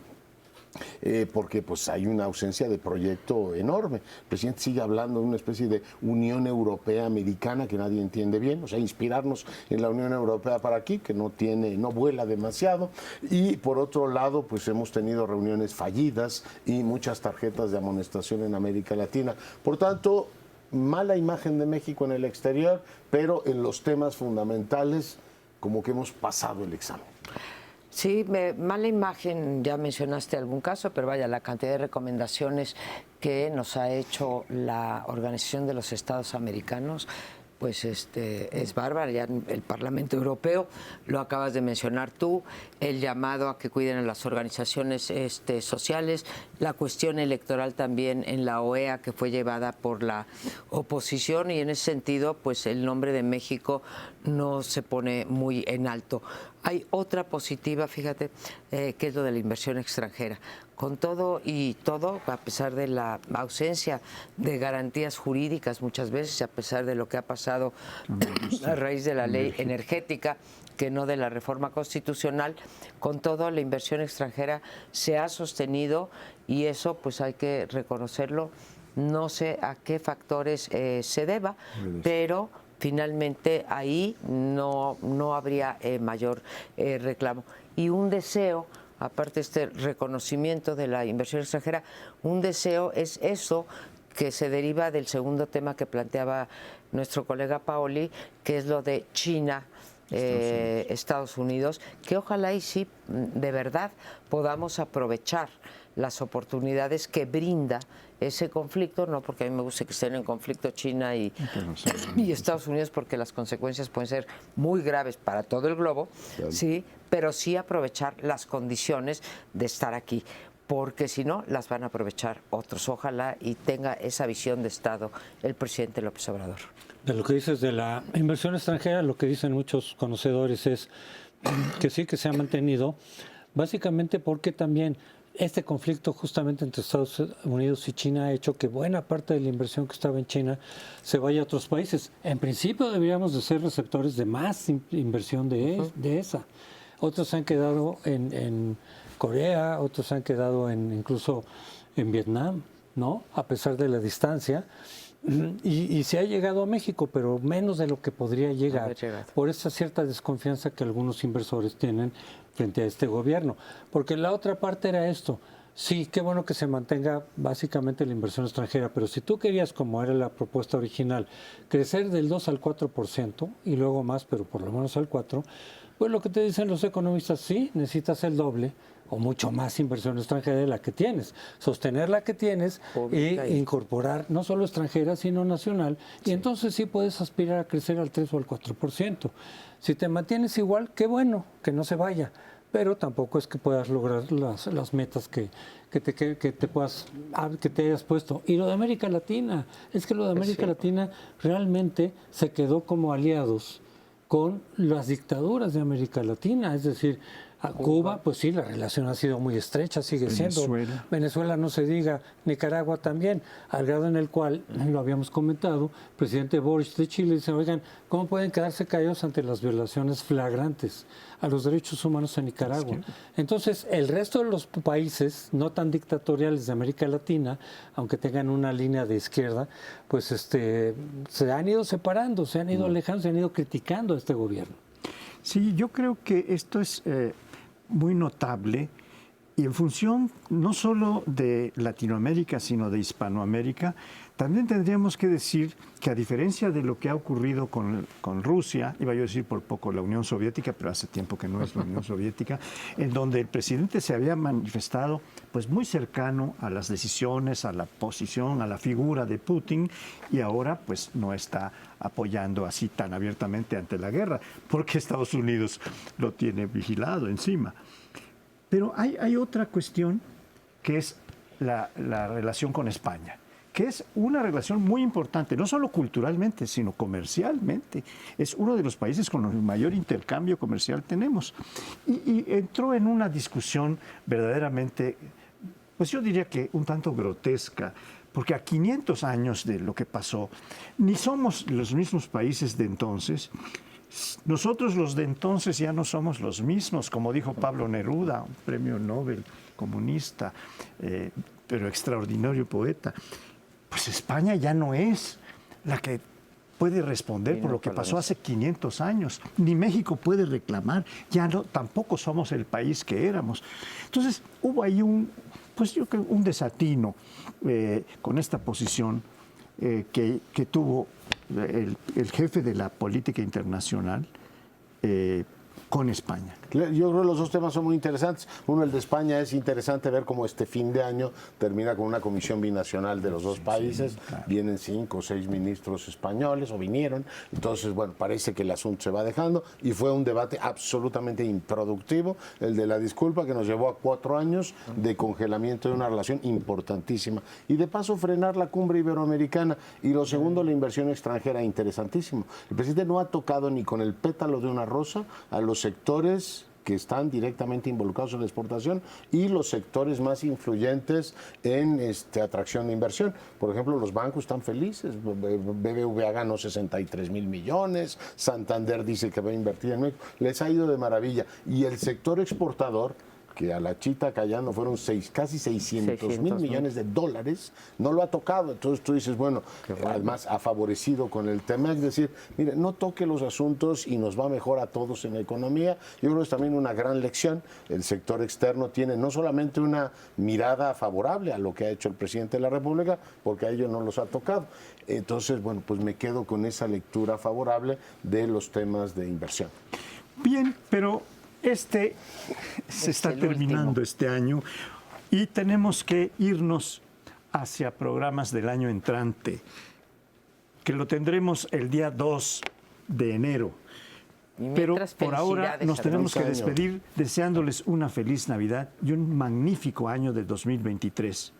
porque pues hay una ausencia de proyecto enorme. El presidente sigue hablando de una especie de Unión Europea americana que nadie entiende bien, o sea, inspirarnos en la Unión Europea para aquí, que no vuela demasiado, y por otro lado, pues hemos tenido reuniones fallidas y muchas tarjetas de amonestación en América Latina. Por tanto, mala imagen de México en el exterior, pero en los temas fundamentales, como que hemos pasado el examen. Sí, mala imagen, ya mencionaste algún caso, pero vaya, la cantidad de recomendaciones que nos ha hecho la Organización de los Estados Americanos, pues es bárbara. Ya el Parlamento Europeo, lo acabas de mencionar tú, el llamado a que cuiden a las organizaciones sociales, la cuestión electoral también en la OEA, que fue llevada por la oposición, y en ese sentido, pues el nombre de México no se pone muy en alto. Hay otra positiva, fíjate, que es lo de la inversión extranjera. Con todo y todo, a pesar de la ausencia de garantías jurídicas muchas veces, a pesar de lo que ha pasado a raíz de la ley energética, que no de la reforma constitucional, con todo la inversión extranjera se ha sostenido, y eso pues hay que reconocerlo. No sé a qué factores se deba, pero finalmente ahí no habría mayor reclamo. Y un deseo, aparte de este reconocimiento de la inversión extranjera, un deseo es eso que se deriva del segundo tema que planteaba nuestro colega Paoli, que es lo de China, Estados Unidos, que ojalá y sí, de verdad, podamos aprovechar las oportunidades que brinda ese conflicto, no porque a mí me guste que estén en conflicto China y Estados Unidos, porque las consecuencias pueden ser muy graves para todo el globo, sí, pero sí aprovechar las condiciones de estar aquí, porque si no, las van a aprovechar otros. Ojalá y tenga esa visión de Estado el presidente López Obrador. De lo que dices de la inversión extranjera, lo que dicen muchos conocedores es que sí, que se ha mantenido, básicamente porque también este conflicto justamente entre Estados Unidos y China ha hecho que buena parte de la inversión que estaba en China se vaya a otros países. En principio deberíamos de ser receptores de más inversión de esa. Otros se han quedado en Corea, otros se han quedado incluso en Vietnam, ¿no? A pesar de la distancia. Y se ha llegado a México, pero menos de lo que podría llegar por esa cierta desconfianza que algunos inversores tienen frente a este gobierno. Porque la otra parte era esto. Sí, qué bueno que se mantenga básicamente la inversión extranjera, pero si tú querías, como era la propuesta original, crecer del 2 al 4% y luego más, pero por lo menos al 4%, pues lo que te dicen los economistas, sí, necesitas el doble o mucho más inversión extranjera de la que tienes, sostener la que tienes e incorporar no solo extranjera, sino nacional, y entonces sí puedes aspirar a crecer al 3 o al 4%. Si te mantienes igual, qué bueno, que no se vaya, pero tampoco es que puedas lograr las metas que te hayas puesto. Y lo de América Latina, es que lo de América Latina realmente se quedó como aliados con las dictaduras de América Latina, es decir, a Cuba, pues sí, la relación ha sido muy estrecha, sigue siendo. Venezuela no se diga, Nicaragua también, al grado en el cual, lo habíamos comentado, el presidente Boric de Chile dice, oigan, ¿cómo pueden quedarse callados ante las violaciones flagrantes a los derechos humanos en Nicaragua? Entonces, el resto de los países no tan dictatoriales de América Latina, aunque tengan una línea de izquierda, pues se han ido separando, se han ido alejando, se han ido criticando a este gobierno. Sí, yo creo que esto es muy notable y en función no solo de Latinoamérica, sino de Hispanoamérica. También tendríamos que decir que a diferencia de lo que ha ocurrido con Rusia, iba yo a decir por poco la Unión Soviética, pero hace tiempo que no es la Unión Soviética, en donde el presidente se había manifestado pues muy cercano a las decisiones, a la posición, a la figura de Putin, y ahora pues no está apoyando así tan abiertamente ante la guerra, porque Estados Unidos lo tiene vigilado encima. Pero hay otra cuestión que es la relación con España, que es una relación muy importante, no solo culturalmente, sino comercialmente. Es uno de los países con el mayor intercambio comercial tenemos. Y entró en una discusión verdaderamente, pues yo diría que un tanto grotesca, porque a 500 años de lo que pasó, ni somos los mismos países de entonces. Nosotros los de entonces ya no somos los mismos, como dijo Pablo Neruda, un premio Nobel comunista, pero extraordinario poeta. Pues España ya no es la que puede responder por lo que pasó hace 500 años. Ni México puede reclamar. Ya no, tampoco somos el país que éramos. Entonces, hubo ahí pues yo creo un desatino con esta posición que tuvo el jefe de la política internacional con España. Yo creo que los dos temas son muy interesantes. Uno, el de España, es interesante ver cómo este fin de año termina con una comisión binacional de los dos países. Sí, claro. Vienen 5 o 6 ministros españoles, o vinieron. Entonces, bueno, parece que el asunto se va dejando y fue un debate absolutamente improductivo, el de la disculpa, que nos llevó a 4 años de congelamiento de una relación importantísima. Y de paso, frenar la cumbre iberoamericana. Y lo segundo, la inversión extranjera, interesantísimo. El presidente no ha tocado ni con el pétalo de una rosa a los sectores que están directamente involucrados en la exportación y los sectores más influyentes en atracción de inversión. Por ejemplo, los bancos están felices. BBVA ganó 63,000 millones, Santander dice que va a invertir en México. Les ha ido de maravilla. Y el sector exportador, que a la chita callando fueron casi 600,000 millones de dólares, no lo ha tocado. Entonces tú dices, bueno, además ha favorecido con el tema, es decir, mire, no toque los asuntos y nos va mejor a todos en la economía. Yo creo que es también una gran lección. El sector externo tiene no solamente una mirada favorable a lo que ha hecho el presidente de la República, porque a ellos no los ha tocado. Entonces, bueno, pues me quedo con esa lectura favorable de los temas de inversión. Bien, pero se está terminando este año y tenemos que irnos hacia programas del año entrante, que lo tendremos el día 2 de enero. Pero por ahora nos tenemos que despedir deseándoles una feliz Navidad y un magnífico año de 2023.